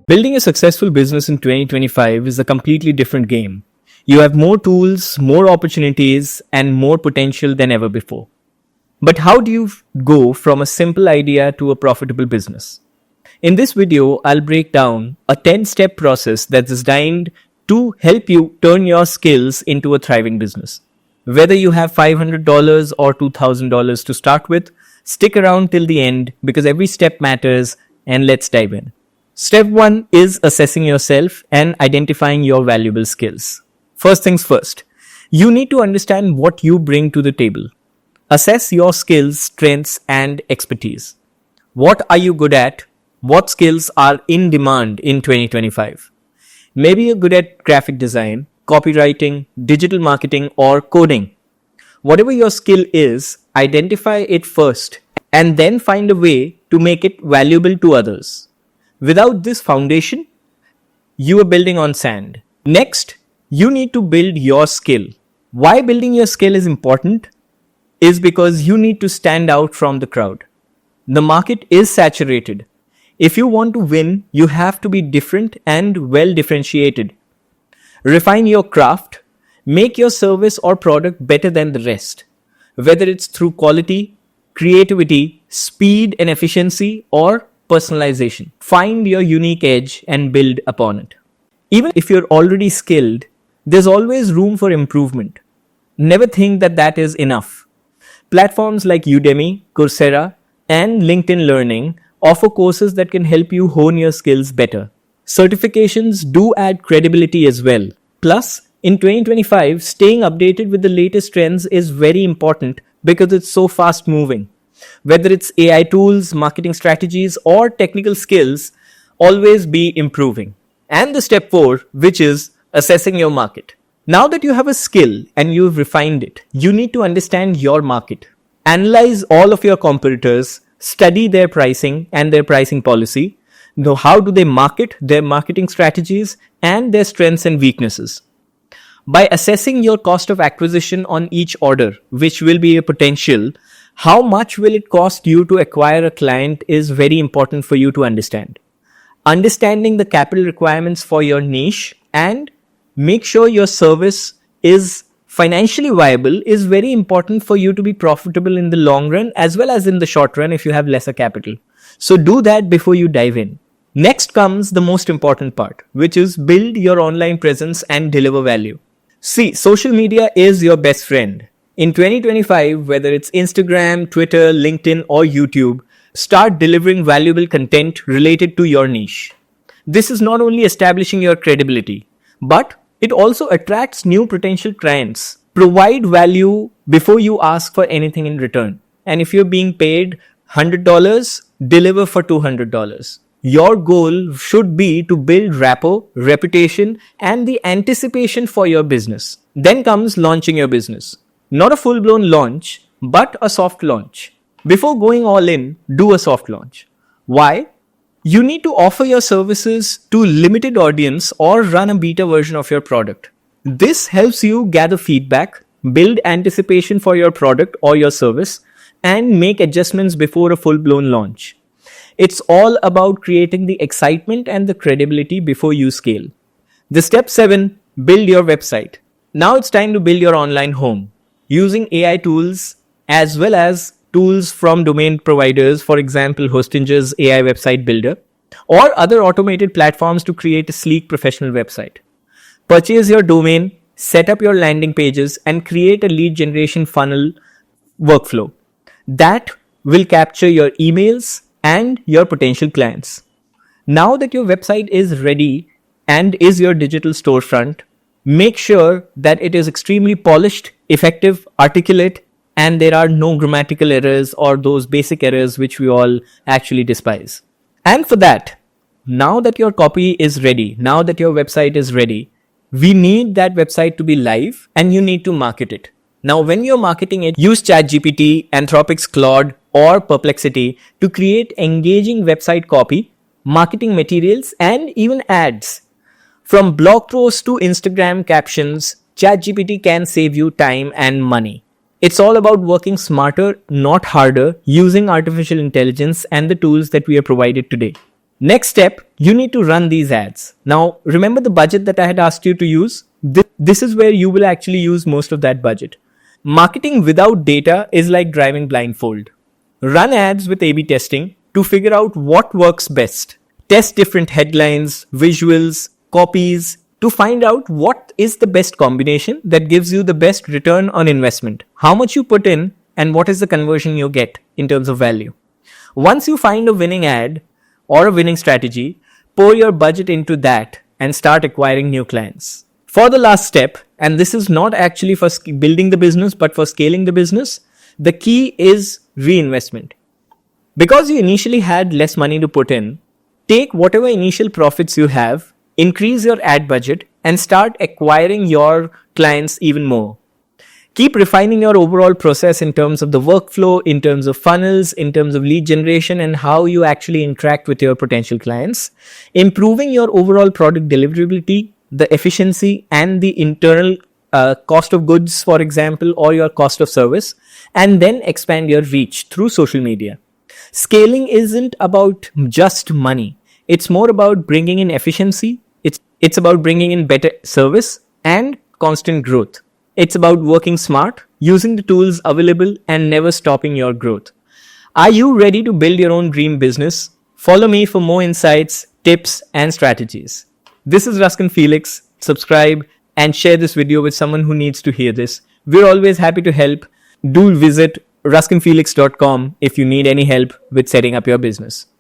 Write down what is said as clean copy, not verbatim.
Building a successful business in 2025 is a completely different game. You have more tools, more opportunities, and more potential than ever before. But how do you go from a simple idea to a profitable business? In this video, I'll break down a 10-step process that's designed to help you turn your skills into a thriving business. Whether you have $500 or $2,000 to start with, stick around till the end because every step matters, and let's dive in. Step 1 is assessing yourself and identifying your valuable skills. First things first, you need to understand what you bring to the table. Assess your skills, strengths, and expertise. What are you good at? What skills are in demand in 2025? Maybe you're good at graphic design, copywriting, digital marketing, or coding. Whatever your skill is, identify it first and then find a way to make it valuable to others. Without this foundation, you are building on sand. Next, you need to build your skill. Why building your skill is important is because you need to stand out from the crowd. The market is saturated. If you want to win, you have to be different and well differentiated. Refine your craft. Make your service or product better than the rest. Whether it's through quality, creativity, speed and efficiency, or personalization. Find your unique edge and build upon it. Even if you're already skilled, there's always room for improvement. Never think that is enough. Platforms like Udemy, Coursera, and LinkedIn Learning offer courses that can help you hone your skills better. Certifications do add credibility as well. Plus, in 2025, staying updated with the latest trends is very important because it's so fast moving. Whether it's AI tools, marketing strategies, or technical skills, always be improving. And the step 4, which is assessing your market. Now that you have a skill and you've refined it, you need to understand your market. Analyze all of your competitors, study their pricing and their pricing policy, know how do they market, their marketing strategies, and their strengths and weaknesses. By assessing your cost of acquisition on each order, which will be a potential, how much will it cost you to acquire a client is very important for you to understand. Understanding the capital requirements for your niche and make sure your service is financially viable is very important for you to be profitable in the long run as well as in the short run if you have lesser capital. So do that before you dive in. Next comes the most important part, which is build your online presence and deliver value. See, social media is your best friend. In 2025, whether it's Instagram, Twitter, LinkedIn, or YouTube, start delivering valuable content related to your niche. This is not only establishing your credibility, but it also attracts new potential clients. Provide value before you ask for anything in return. And if you're being paid $100, deliver for $200. Your goal should be to build rapport, reputation, and the anticipation for your business. Then comes launching your business. Not a full-blown launch, but a soft launch. Before going all in, do a soft launch. Why? You need to offer your services to a limited audience or run a beta version of your product. This helps you gather feedback, build anticipation for your product or your service, and make adjustments before a full-blown launch. It's all about creating the excitement and the credibility before you scale. The step 7, build your website. Now it's time to build your online home. Using AI tools as well as tools from domain providers, for example, Hostinger's AI website builder, or other automated platforms to create a sleek professional website. Purchase your domain, set up your landing pages, and create a lead generation funnel workflow. That will capture your emails and your potential clients. Now that your website is ready and is your digital storefront, make sure that it is extremely polished, effective, articulate, and there are no grammatical errors or those basic errors which we all actually despise. And for that, now that your copy is ready, now that your website is ready, we need that website to be live and you need to market it. Now, when you're marketing it, use ChatGPT, Anthropic's Claude, or Perplexity to create engaging website copy, marketing materials, and even ads. From blog posts to Instagram captions, ChatGPT can save you time and money. It's all about working smarter, not harder, using artificial intelligence and the tools that we are provided today. Next step You need to run these ads. Now, remember the budget that I had asked you to use? This is where you will actually use most of that budget. Marketing without data is like driving blindfold. Run ads with A/B testing to figure out what works best. Test different headlines, visuals, copies to find out what is the best combination that gives you the best return on investment. How much you put in and what is the conversion you get in terms of value. Once you find a winning ad or a winning strategy, pour your budget into that and start acquiring new clients. For the last step, and this is not actually for building the business but for scaling the business, the key is reinvestment. Because you initially had less money to put in, take whatever initial profits you have, increase your ad budget, and start acquiring your clients even more. Keep refining your overall process in terms of the workflow, in terms of funnels, in terms of lead generation, and how you actually interact with your potential clients. Improving your overall product deliverability, the efficiency, and the internal cost of goods, for example, or your cost of service, and then expand your reach through social media. Scaling isn't about just money. It's more about bringing in efficiency. It's about bringing in better service and constant growth. It's about working smart, using the tools available, and never stopping your growth. Are you ready to build your own dream business? Follow me for more insights, tips, and strategies. This is Ruskin Felix. Subscribe and share this video with someone who needs to hear this. We're always happy to help. Do visit ruskinfelix.com if you need any help with setting up your business.